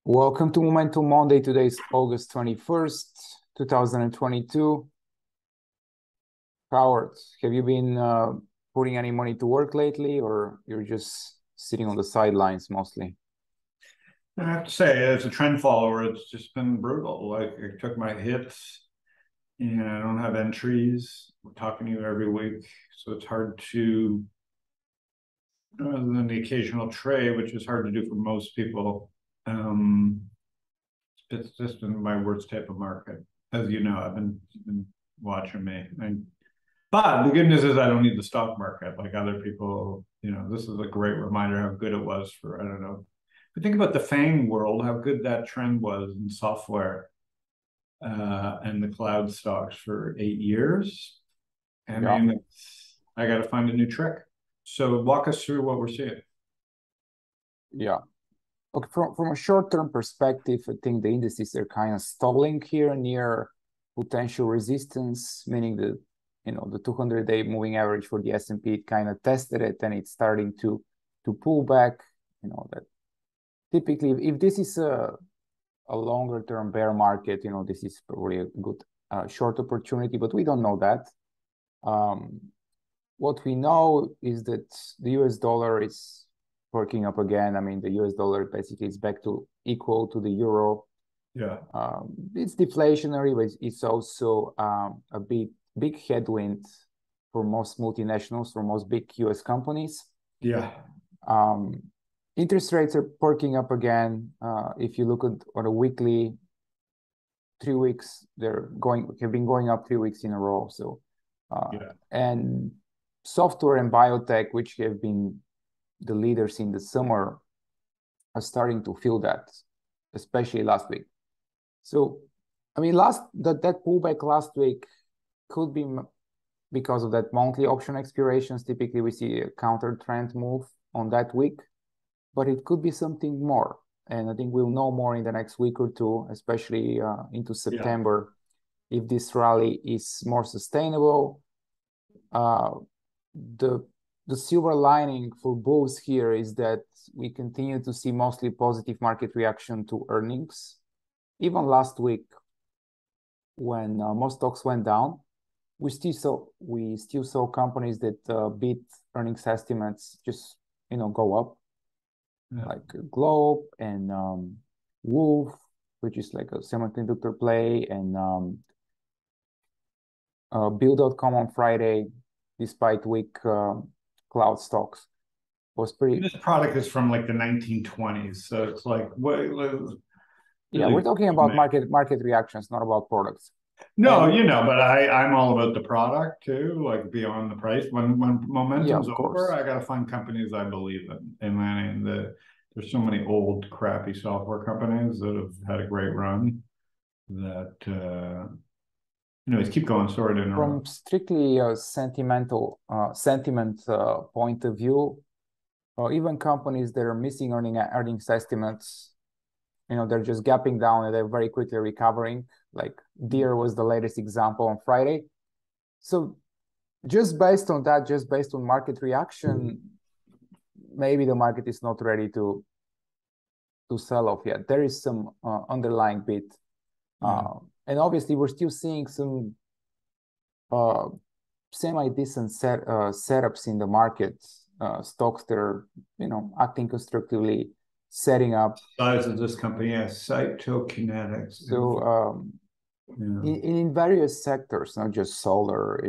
Welcome to Momentum Monday. Today is August 21st, 2022. Howard, have you been putting any money to work lately, or you're just sitting on the sidelines mostly? I have to say, as a trend follower, it's just been brutal. Like, I took my hits and I don't have entries. I'm talking to you every week, so it's hard to, other than the occasional trade, which is hard to do for most people. It's just been my worst type of market. As you know, you've been watching me. But the good news is I don't need the stock market like other people. This is a great reminder how good it was for, I don't know. But think about the FANG world, how good that trend was in software and the cloud stocks for 8 years. I Yeah. mean, I got to find a new trick. So walk us through what we're seeing. Yeah. Okay, from a short-term perspective, I think the indices are kind of stalling here near potential resistance, meaning the 200-day moving average for the S&P, it kind of tested it and it's starting to pull back. That typically, if this is a longer term bear market, this is probably a good short opportunity, but we don't know that. What we know is that the US dollar is working up again. I mean, the US dollar basically is back to equal to the euro. Yeah. It's deflationary, but it's also a big headwind for most multinationals, for most big US companies. Yeah. Interest rates are perking up again. If you look on a weekly, 3 weeks, have been going up 3 weeks in a row. So, Yeah. and software and biotech, which have been the leaders in the summer, are starting to feel that, especially last week. So, I mean, that pullback last week could be because of that monthly option expirations. Typically, we see a counter trend move on that week, but it could be something more. And I think we'll know more in the next week or two, especially into September, if this rally is more sustainable. The silver lining for bulls here is that we continue to see mostly positive market reaction to earnings. Even last week, when most stocks went down, we still saw companies that beat earnings estimates just go up, like Globe and Wolf, which is like a semiconductor play, and Bill.com on Friday, despite weak cloud stocks, was pretty. This product is from like the 1920s, so it's like what? Yeah, we're talking about market reactions, not about products. No, but I'm all about the product too, like beyond the price. When momentum's over, I gotta find companies I believe in. And there's so many old crappy software companies that have had a great run that keep going. Sorry to interrupt. From strictly a sentiment point of view, even companies that are missing earnings estimates, they're just gapping down and they're very quickly recovering. Like Deere was the latest example on Friday. So just based on that, just based on market reaction, maybe the market is not ready to sell off yet. There is some underlying bit. And obviously we're still seeing some semi-decent setups in the market, stocks that are, acting constructively, setting up. Size of this company has Cytokinetics. So in various sectors, not just solar,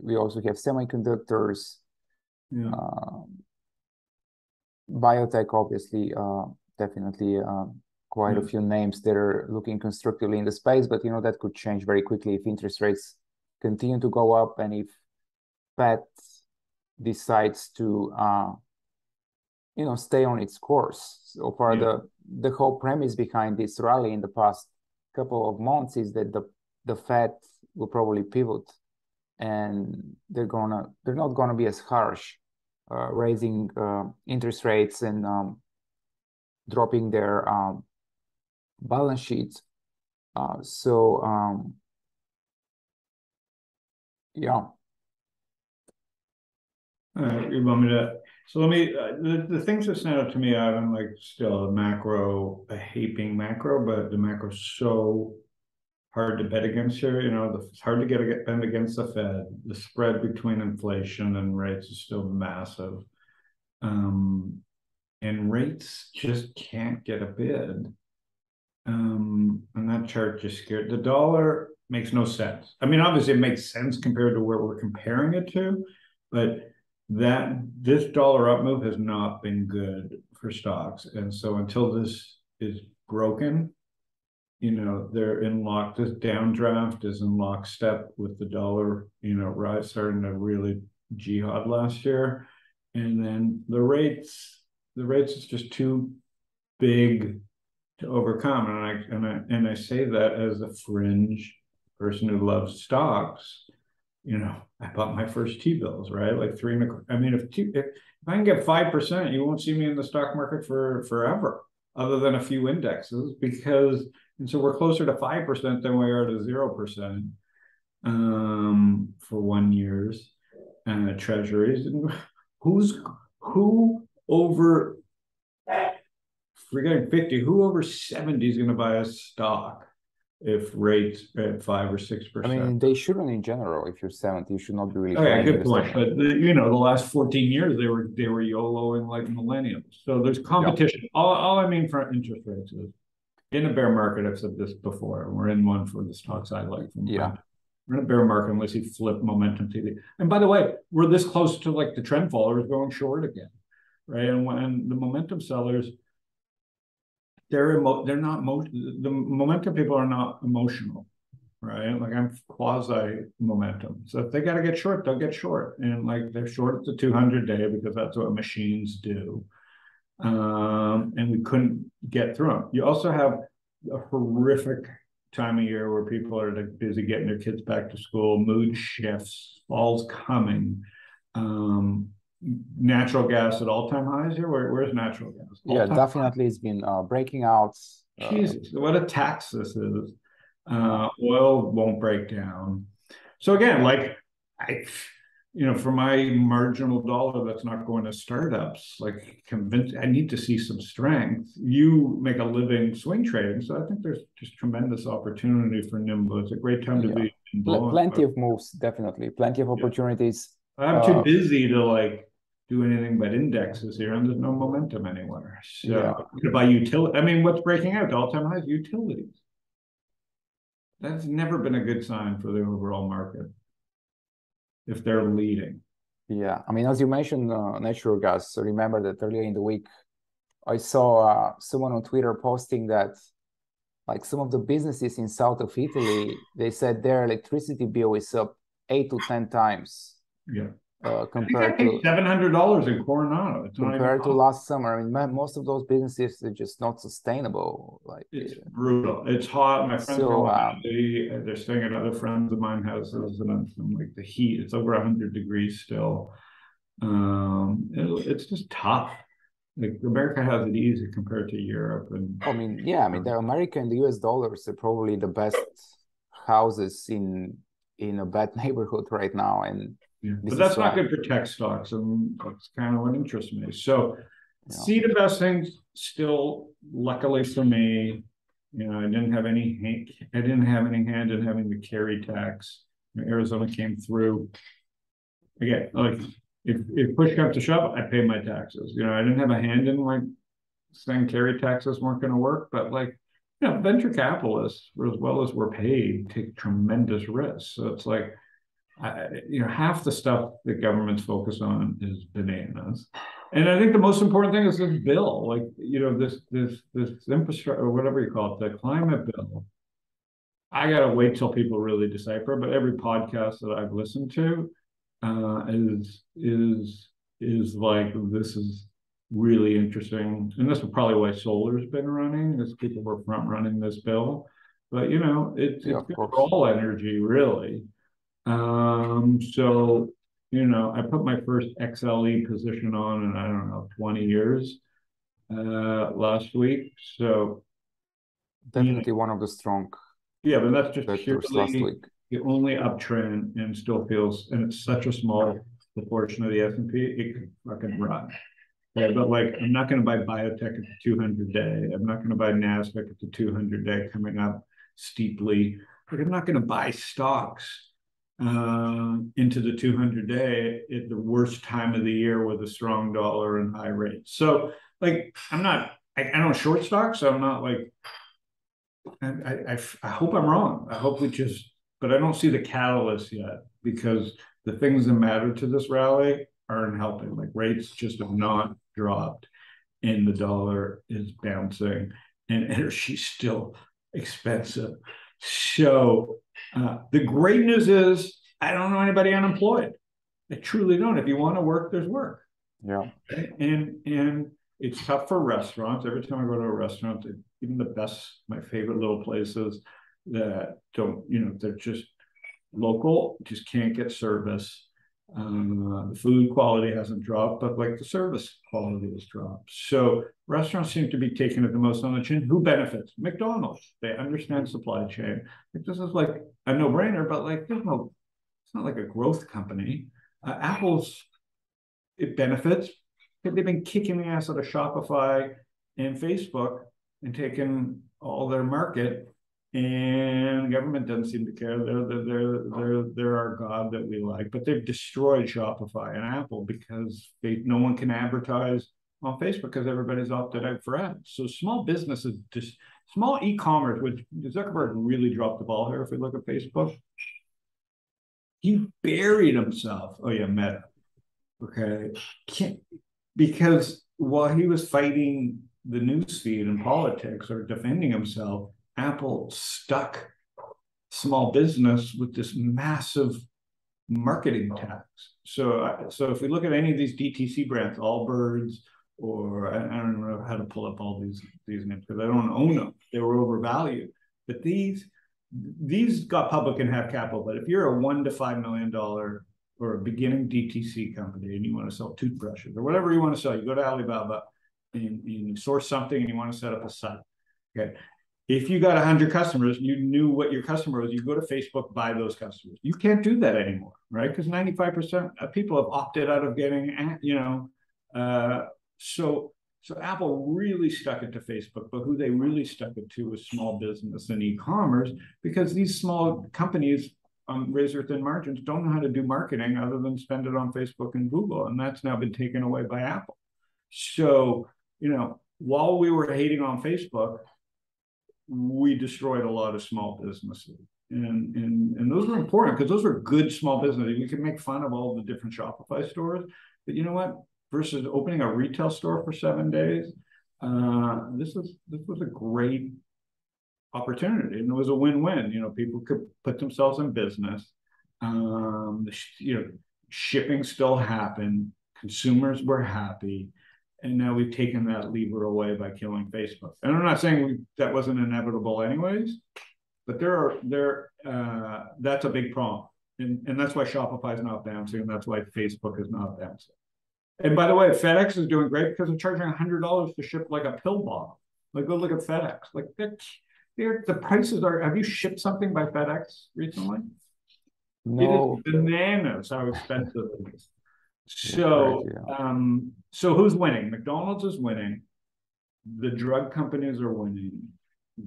we also have semiconductors, biotech, obviously, definitely quite a few names that are looking constructively in the space, but that could change very quickly if interest rates continue to go up and if Fed decides to stay on its course. So far, the whole premise behind this rally in the past couple of months is that the Fed will probably pivot, and they're not gonna be as harsh, raising interest rates and dropping their balance sheets. Yeah. You want me to? So let me the things that stand out to me, I'm like still a macro, a haping macro, but the macro's so hard to bet against here. It's hard to get bet against the Fed. The spread between inflation and rates is still massive. And rates just can't get a bid. And that chart just scared. The dollar makes no sense. I mean, obviously it makes sense compared to where we're comparing it to, but this dollar up move has not been good for stocks. And so until this is broken, they're in lock. This downdraft is in lockstep with the dollar, rise starting to really jihad last year. And then the rates is just too big to overcome. And I say that as a fringe person who loves stocks. I bought my first T-bills, right? Like 3.25. I mean, if I can get 5%, you won't see me in the stock market for forever, other than a few indexes, and so we're closer to 5% than we are to 0% for 1 year's treasuries. And who over forgetting 50, who over 70 is going to buy a stock if rates at 5 or 6%? I mean, they shouldn't in general. If you're 70, you should not be really. Oh, yeah, good point. But the last 14 years they were YOLOing like millennials. So there's competition. Yeah. All I mean for interest rates is in a bear market. I've said this before. We're in one for the stocks I like. We're in a bear market unless you flip momentum TV. And by the way, we're this close to like the trend followers going short again, right? And the momentum sellers, the momentum people are not emotional, right? Like I'm quasi momentum. So if they got to get short, they'll get short. And like they're short at the 200-day because that's what machines do. And we couldn't get through them. You also have a horrific time of year where people are like busy getting their kids back to school, mood shifts, fall's coming. Natural gas at all-time highs here. Where's natural gas? Yeah, definitely. It's been breaking out. Jesus, what a tax this is. Oil won't break down. So again, like for my marginal dollar that's not going to startups, like I need to see some strength. You make a living swing trading, so I think there's just tremendous opportunity for Nimble. It's a great time to be involved. Plenty of moves, definitely. Plenty of opportunities. I'm too busy to like do anything but indexes here, and there's no momentum anywhere. So by utility, I mean, what's breaking out? All-time highs, utilities. That's never been a good sign for the overall market if they're leading. Yeah, I mean, as you mentioned, natural gas. So remember that earlier in the week, I saw someone on Twitter posting that, like, some of the businesses in south of Italy, they said their electricity bill is up 8 to 10 times. Yeah. Compared to $700 in Coronado. Compared to last summer. I mean, most of those businesses are just not sustainable. Like it's brutal. It's hot. My friends they're staying at other friends of mine houses, and I'm like the heat. It's over 100 degrees still. It's just tough. Like America has it easy compared to Europe. And I mean, the America and the US dollars are probably the best houses in a bad neighborhood right now, and. Yeah. But that's not good for tech stocks, and that's kind of what interests me. So, seed investing still, luckily for me, I didn't have any hand in having the carry tax. Arizona came through. Again, like if push comes to shove, I pay my taxes. I didn't have a hand in like saying carry taxes weren't going to work, but like venture capitalists, as well as we're paid, take tremendous risks. So it's like. Half the stuff that governments focus on is bananas, and I think the most important thing is this bill, like this infrastructure or whatever you call it, the climate bill. I gotta wait till people really decipher. But every podcast that I've listened to is like this is really interesting, and this is probably why solar's been running, is people were front running this bill. But it's good for all energy, really. So, I put my first XLE position on in, I don't know, 20 years, last week. So definitely one of the strong. Yeah, but that's just purely last week. The only uptrend, and still feels, and it's such a small the portion of the S&P, it could fucking run. Okay, but like, I'm not going to buy biotech at the 200-day. I'm not going to buy NASDAQ at the 200-day coming up steeply. Like, I'm not going to buy stocks into the 200-day at the worst time of the year with a strong dollar and high rates. So, like, I don't short stocks. So I'm not like, I hope I'm wrong. I hope but I don't see the catalyst yet, because the things that matter to this rally aren't helping. Like, rates just have not dropped, and the dollar is bouncing, and energy's still expensive. So the great news is I don't know anybody unemployed. I truly don't. If you want to work, there's work. Yeah. And it's tough for restaurants. Every time I go to a restaurant, even the best, my favorite little places that don't, they're just local, just can't get service. The food quality hasn't dropped, but like the service quality has dropped. So restaurants seem to be taking it the most on the chin. Who benefits? McDonald's. They understand supply chain. Like, this is like a no-brainer, but like it's not like a growth company. Apple's, it benefits. They've been kicking the ass out of Shopify and Facebook and taking all their market. And the government doesn't seem to care. They're our god that we like, but they've destroyed Shopify and Apple because no one can advertise on Facebook because everybody's opted out for ads. So small businesses, just small e-commerce, which Zuckerberg really dropped the ball here. If we look at Facebook, he buried himself. Oh yeah, Meta. Okay, because while he was fighting the newsfeed in politics or defending himself, Apple stuck small business with this massive marketing tax. So if we look at any of these DTC brands, Allbirds, or I don't know how to pull up all these names because I don't own them. They were overvalued. But these got public and have capital. But if you're a $1 to $5 million or a beginning DTC company and you want to sell toothbrushes or whatever you want to sell, you go to Alibaba and you source something and you want to set up a site. Okay. If you got 100 customers, you knew what your customer was, you go to Facebook, buy those customers. You can't do that anymore, right? Because 95% of people have opted out of getting, so Apple really stuck it to Facebook, but who they really stuck it to was small business and e-commerce, because these small companies on razor thin margins don't know how to do marketing other than spend it on Facebook and Google, and that's now been taken away by Apple. So, while we were hating on Facebook, we destroyed a lot of small businesses. And those were important because those were good small businesses. You can make fun of all the different Shopify stores, but you know what? Versus opening a retail store for 7 days, this was a great opportunity, and it was a win-win. People could put themselves in business. Shipping still happened. Consumers were happy. And now we've taken that lever away by killing Facebook. And I'm not saying that wasn't inevitable anyways, but that's a big problem. And that's why Shopify is not bouncing, and that's why Facebook is not bouncing. And by the way, FedEx is doing great because they're charging $100 to ship like a pill bottle. Like, go look at FedEx. Like, the prices are. Have you shipped something by FedEx recently? No. It is bananas how expensive it is. So, so who's winning? McDonald's is winning. The drug companies are winning.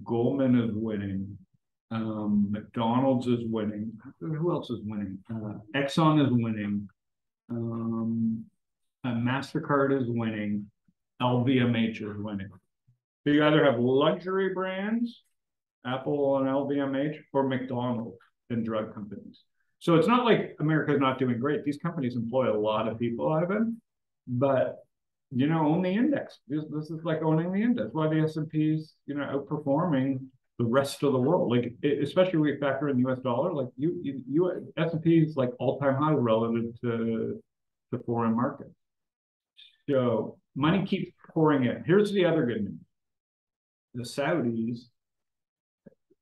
Goldman is winning. McDonald's is winning. Who else is winning? Exxon is winning. MasterCard is winning. LVMH is winning. So you either have luxury brands, Apple and LVMH, or McDonald's and drug companies. So it's not like America's not doing great. These companies employ a lot of people, Ivan, but own the index. This is like owning the index. Why the S&P's outperforming the rest of the world? Like, especially when we factor in the U.S. dollar. Like, S&P is like all-time high relative to foreign markets. So money keeps pouring in. Here's the other good news: the Saudis.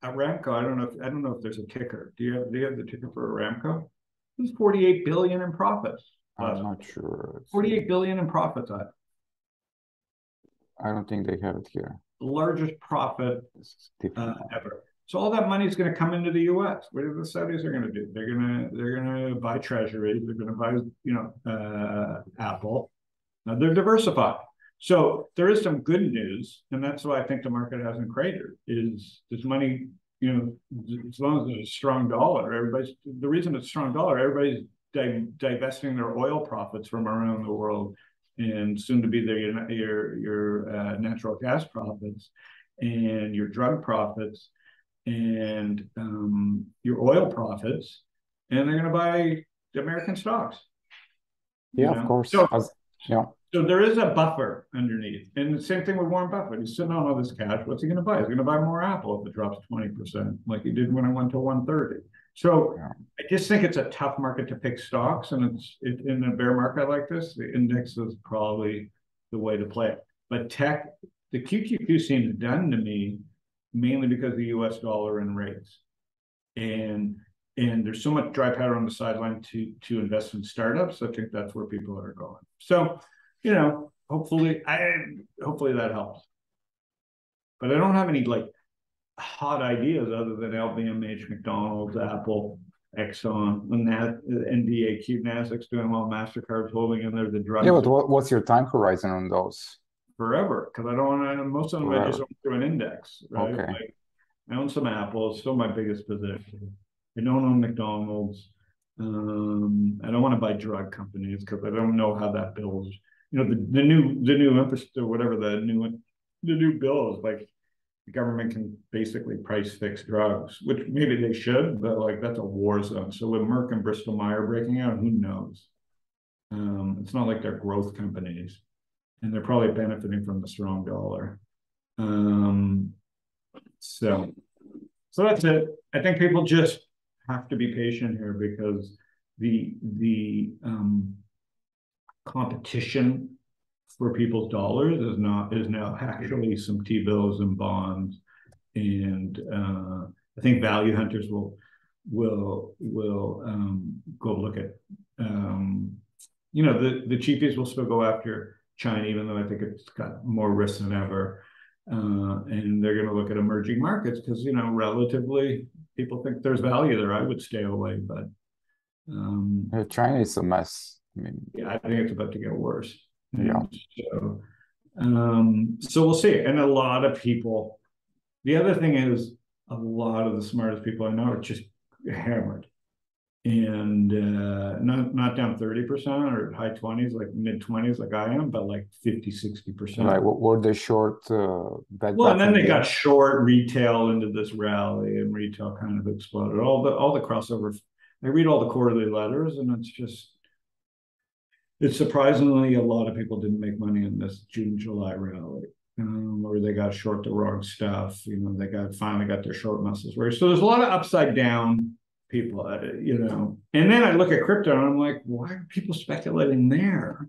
Aramco, I don't know if there's a ticker. Do you have the ticker for Aramco? It's 48 billion in profits. I'm not sure. 48 billion in profits. I don't think they have it here. The largest profit ever. So all that money is going to come into the U.S. What are the Saudis are going to do? They're gonna buy treasuries. They're going to buy Apple. Now they're diversified. So there is some good news, and that's why I think the market hasn't cratered. Is this money? As long as there's a strong dollar, the reason it's a strong dollar, everybody's divesting their oil profits from around the world, and soon to be your natural gas profits, and your drug profits, and your oil profits, and they're going to buy the American stocks. Yeah, of course. Yeah. So there is a buffer underneath. And the same thing with Warren Buffett. He's sitting on all this cash. What's he going to buy? He's going to buy more Apple if it drops 20%, like he did when it went to 130. So I just think it's a tough market to pick stocks. And in a bear market like this, the index is probably the way to play it. But the QQQ seems done to me mainly because of the US dollar and rates. And there's so much dry powder on the sideline to invest in startups. I think that's where people are going. So, hopefully that helps. But I don't have any like hot ideas other than LVMH, McDonald's, Apple, Exxon, NVAQ, Nasdaq's doing well, MasterCard's holding in there. The drugs. Yeah, but what's your time horizon on those? Forever, because I don't want to. Most of them I just own through an index, right? Okay. Like, I own some Apple. It's still my biggest position. I don't own McDonald's. I don't want to buy drug companies because I don't know how that builds. The new infrastructure, whatever the new bill is, like the government can basically price fix drugs, which maybe they should, but like that's a war zone. So with Merck and Bristol Myers breaking out, who knows? It's not like they're growth companies, and they're probably benefiting from the strong dollar. So that's it. I think people just have to be patient here because the competition for people's dollars is now actually some T-bills and bonds, and I think value hunters will go look at the cheapies will still go after China, even though I think it's got more risks than ever. And they're going to look at emerging markets because, relatively people think there's value there. I would stay away, but China is a mess. Yeah, I think it's about to get worse. Yeah. So we'll see. And a lot of people, the other thing is a lot of the smartest people I know are just hammered. And not down 30% or high 20s, like mid 20s, like I am, but like 50, 60%. Right. Were they short? Well, and then they got short retail into this rally, and retail kind of exploded. All the crossover. I read all the quarterly letters, and it's surprisingly a lot of people didn't make money in this June, July rally. Or they got short the wrong stuff. They finally got their short muscles raised. So there's a lot of upside down people at it, And then I look at crypto and I'm like, why are people speculating there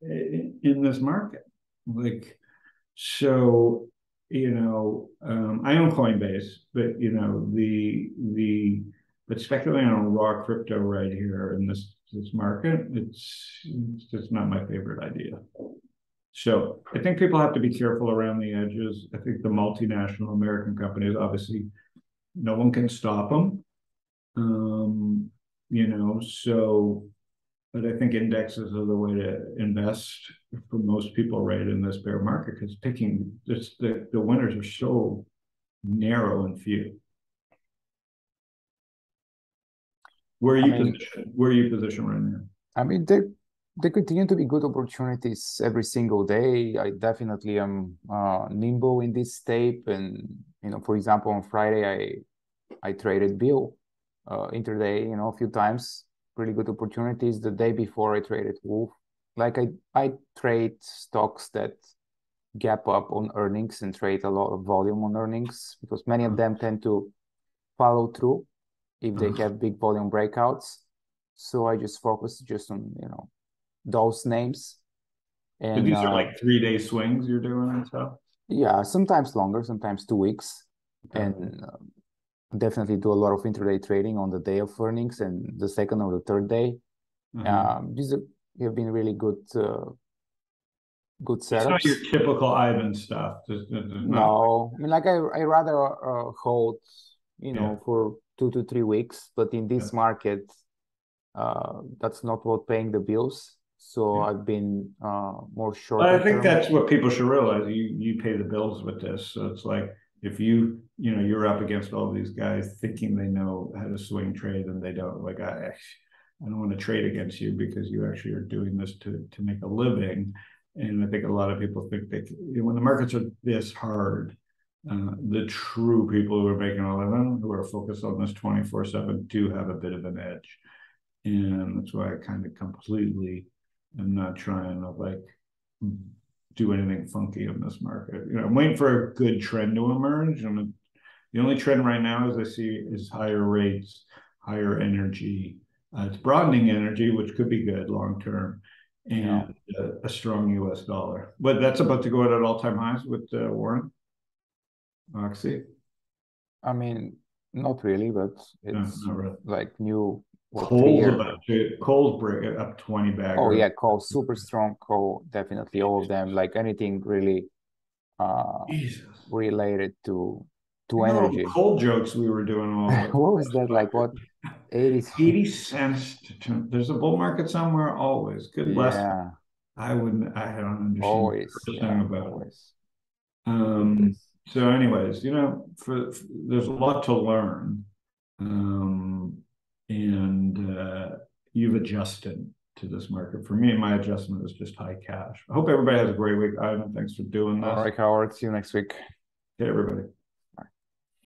in this market? Like, so, I own Coinbase, but but speculating on raw crypto right here in this market, it's just not my favorite idea. So I think people have to be careful around the edges. I think the multinational American companies, obviously, no one can stop them. But I think indexes are the way to invest for most people right in this bear market, because the winners are so narrow and few. Where are you positioned right now? There continue to be good opportunities every single day. I definitely am nimble in this tape, and for example, on Friday I traded Bill intraday, a few times. Really good opportunities. The day before I traded Wolf. Like I trade stocks that gap up on earnings and trade a lot of volume on earnings, because many of them tend to follow through if they have big volume breakouts. So I just focus on those names. And these are like 3-day swings you're doing and stuff? Yeah, sometimes longer, sometimes 2 weeks. Okay. And definitely do a lot of intraday trading on the day of earnings and the second or the third day. These have been really good good It's not your setups. typical Ivan stuff. There's not. No, I mean, like I rather hold, Yeah. for 2 to 3 weeks, but in Yeah. this market, that's not what paying the bills. So Yeah. I've been more But I shorter think term. that's what people should realize. You pay the bills with this. So it's like if you're up against all these guys thinking they know how to swing trade and they don't. Like I don't want to trade against you because you actually are doing this to make a living. And I think a lot of people think that when the markets are this hard, the true people who are making a living, who are focused on this 24/7, do have a bit of an edge. And that's why I kind of completely am not trying to like do anything funky in this market. I'm waiting for a good trend to emerge. The only trend right now, as I see, is higher rates, higher energy. It's broadening energy, which could be good long term, Yeah. and a strong U.S. dollar. But that's about to go out at all-time highs with Warren Oxy. I mean, not really, but No, it's not really. like new, what, three Coal's year. about to Coal's break up 20 Oh bagger. yeah, coal, super strong coal, definitely all of them. Like anything really uh Jesus. related to You know all the energy. coal jokes we were doing all the What was that like? What, 80? 80 cents there's a bull market somewhere always. Good lesson. Yeah, I don't understand always. the first thing Yeah, about it. always. Um, Always. so anyways, for there's a lot to learn. And you've adjusted to this market. For me, my adjustment is just high cash. I hope everybody has a great week. Ivan, thanks for doing All this. right, Howard. See you next week. Okay, everybody.